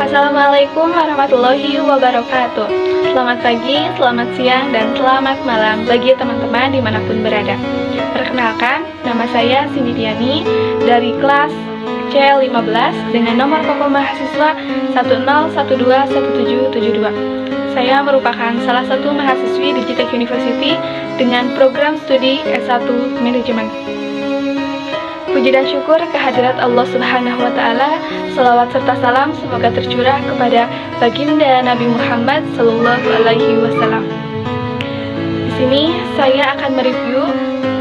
Assalamualaikum warahmatullahi wabarakatuh. Selamat pagi, selamat siang, dan selamat malam bagi teman-teman dimanapun berada. Perkenalkan, nama saya Cindy Diani dari kelas C15 dengan nomor pokok mahasiswa 10121772. Saya merupakan salah satu mahasiswi di Jitek University dengan program studi S1 Manajemen. Puji dan syukur kehadirat Allah Subhanahu wa Ta'ala, selawat serta salam semoga tercurah kepada baginda Nabi Muhammad Sallallahu Alaihi Wasallam. Di sini saya akan mereview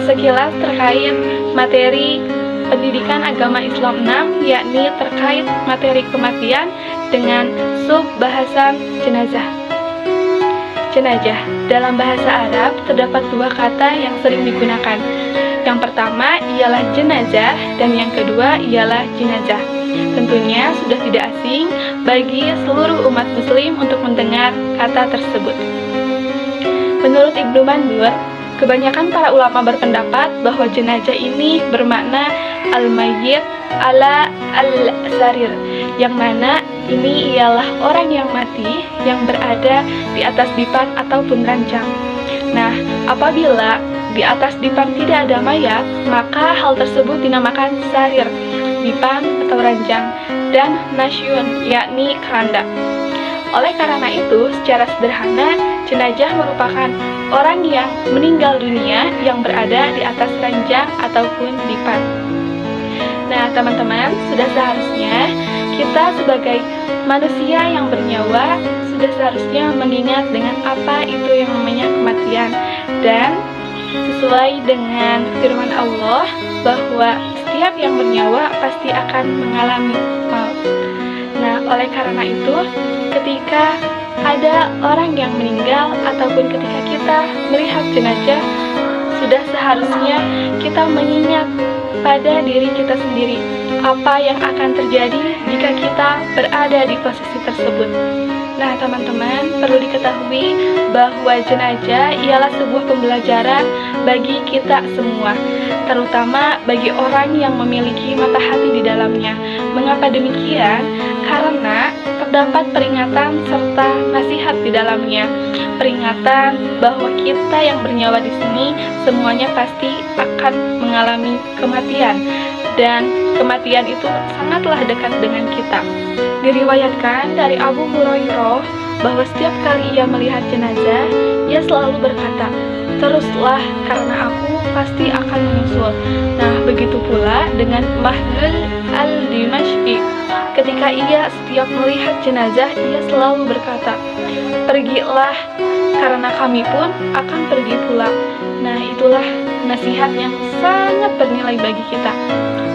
sekilas terkait materi pendidikan agama Islam 6, yakni terkait materi kematian dengan sub bahasan jenazah. Jenazah dalam bahasa Arab terdapat dua kata yang sering digunakan. Yang pertama ialah jenazah dan yang kedua ialah jenazah. Tentunya sudah tidak asing bagi seluruh umat muslim untuk mendengar kata tersebut. Menurut Ibnu Mandur, kebanyakan para ulama berpendapat bahwa jenazah ini bermakna al-mayyit ala al-sarir, yang mana ini ialah orang yang mati yang berada di atas dipan ataupun ranjang. Nah, apabila di atas dipan tidak ada mayat, maka hal tersebut dinamakan sarir, dipan atau ranjang, dan nasyun, yakni keranda. Oleh karena itu, secara sederhana, jenazah merupakan orang yang meninggal dunia yang berada di atas ranjang ataupun dipan. Nah, teman-teman, sudah seharusnya kita sebagai manusia yang bernyawa sudah seharusnya mengingat dengan apa itu yang namanya kematian, dan sesuai dengan firman Allah bahwa setiap yang bernyawa pasti akan mengalami maut. Nah, oleh karena itu, ketika ada orang yang meninggal ataupun ketika kita melihat jenazah, sudah seharusnya kita mengingat pada diri kita sendiri apa yang akan terjadi jika kita berada di posisi tersebut. Nah, teman-teman, perlu diketahui bahwa jenazah ialah sebuah pembelajaran bagi kita semua, terutama bagi orang yang memiliki mata hati di dalamnya. Mengapa demikian? Karena terdapat peringatan serta nasihat di dalamnya. Peringatan bahwa kita yang bernyawa di sini semuanya pasti akan mengalami kematian, dan kematian itu sangatlah dekat dengan kita. Diriwayatkan dari Abu Hurairah bahwa setiap kali ia melihat jenazah, ia selalu berkata, "Teruslah, karena aku pasti akan menyusul." Nah, begitu pula dengan Mahlul al-Dimashqi. Ketika ia setiap melihat jenazah, ia selalu berkata, "Pergilah, karena kami pun akan pergi pula." Nah, itulah nasihat yang sangat bernilai bagi kita,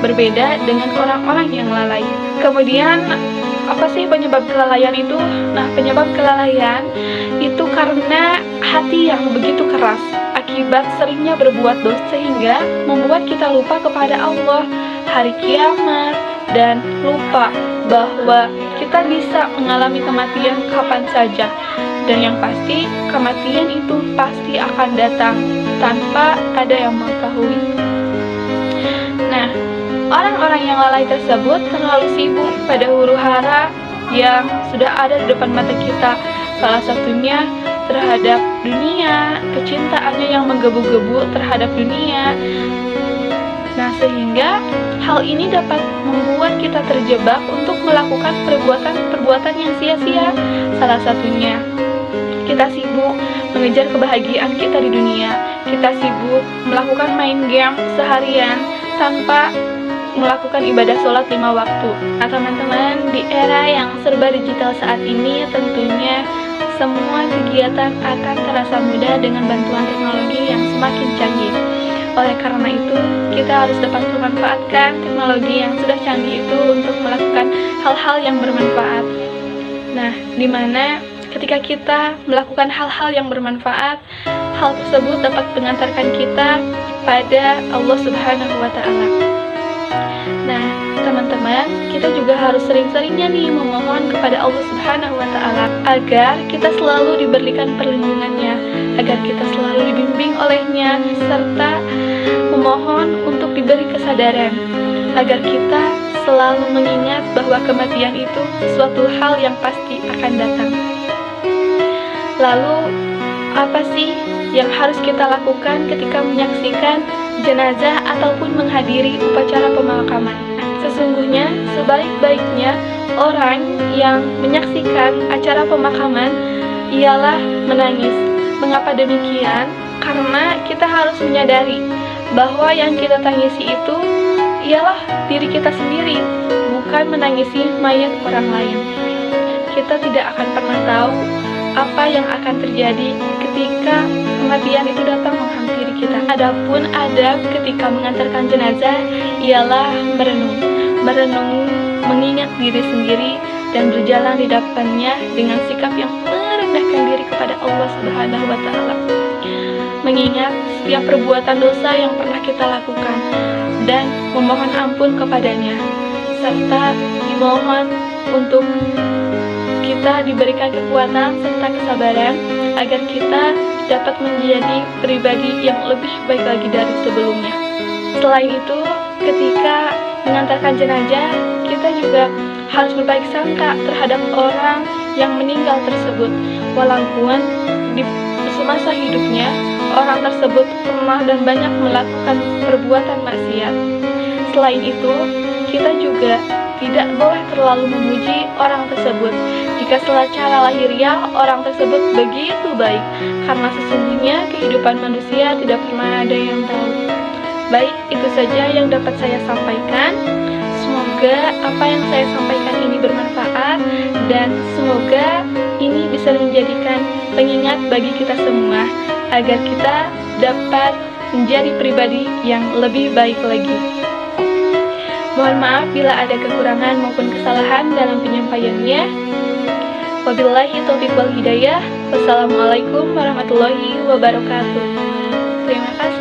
berbeda dengan orang-orang yang lalai. Kemudian, apa sih penyebab kelalaian itu? Nah, penyebab kelalaian itu karena hati yang begitu keras akibat seringnya berbuat dosa sehingga membuat kita lupa kepada Allah, hari kiamat, dan lupa bahwa kita bisa mengalami kematian kapan saja. Dan yang pasti, kematian itu pasti akan datang tanpa ada yang mengetahui. Nah, orang-orang yang lalai tersebut terlalu sibuk pada huru-hara yang sudah ada di depan mata kita. Salah satunya terhadap dunia, kecintaannya yang menggebu-gebu terhadap dunia. Nah, sehingga hal ini dapat membuat kita terjebak untuk melakukan perbuatan-perbuatan yang sia-sia. Salah satunya, kita sibuk mengejar kebahagiaan kita di dunia. Kita sibuk melakukan main game seharian tanpa melakukan ibadah sholat 5 waktu. Nah, teman-teman, di era yang serba digital saat ini, tentunya semua kegiatan akan terasa mudah dengan bantuan teknologi yang semakin canggih. Oleh karena itu, kita harus dapat memanfaatkan teknologi yang sudah canggih itu untuk melakukan hal-hal yang bermanfaat. Nah, di mana ketika kita melakukan hal-hal yang bermanfaat, hal tersebut dapat mengantarkan kita pada Allah Subhanahu wa Ta'ala. Nah, teman-teman, kita juga harus sering-seringnya nih memohon kepada Allah Subhanahu wa Ta'ala agar kita selalu diberikan perlindungannya, agar kita selalu dibimbing olehnya, serta memohon untuk diberi kesadaran agar kita selalu mengingat bahwa kematian itu sesuatu hal yang pasti akan datang. Lalu, apa sih yang harus kita lakukan ketika menyaksikan jenazah ataupun menghadiri upacara pemakaman? Sesungguhnya, sebaik-baiknya orang yang menyaksikan acara pemakaman ialah menangis. Mengapa demikian? Karena kita harus menyadari bahwa yang kita tangisi itu ialah diri kita sendiri, bukan menangisi mayat orang lain. Kita tidak akan pernah tahu apa yang akan terjadi ketika kematian itu datang menghampiri kita. Adapun adab ketika mengantarkan jenazah ialah merenung, mengingat diri sendiri dan berjalan di depannya dengan sikap yang merendahkan diri kepada Allah Subhanahu wa Ta'ala. Mengingat setiap perbuatan dosa yang pernah kita lakukan dan memohon ampun kepadanya, serta dimohon untuk kita diberikan kekuatan serta kesabaran agar kita dapat menjadi pribadi yang lebih baik lagi dari sebelumnya. Selain itu, ketika mengantarkan jenazah, kita juga harus berbaik sangka terhadap orang yang meninggal tersebut, walaupun di semasa hidupnya orang tersebut pernah dan banyak melakukan perbuatan maksiat. Selain itu, kita juga tidak boleh terlalu memuji orang tersebut jika secara lahiriah orang tersebut begitu baik, karena sesungguhnya kehidupan manusia tidak pernah ada yang tahu. Baik, itu saja yang dapat saya sampaikan. Semoga apa yang saya sampaikan ini bermanfaat dan semoga ini bisa menjadikan pengingat bagi kita semua agar kita dapat menjadi pribadi yang lebih baik lagi. Mohon maaf bila ada kekurangan maupun kesalahan dalam penyampaiannya. Wabillahi taufiq wal hidayah. Wassalamualaikum warahmatullahi wabarakatuh. Terima kasih.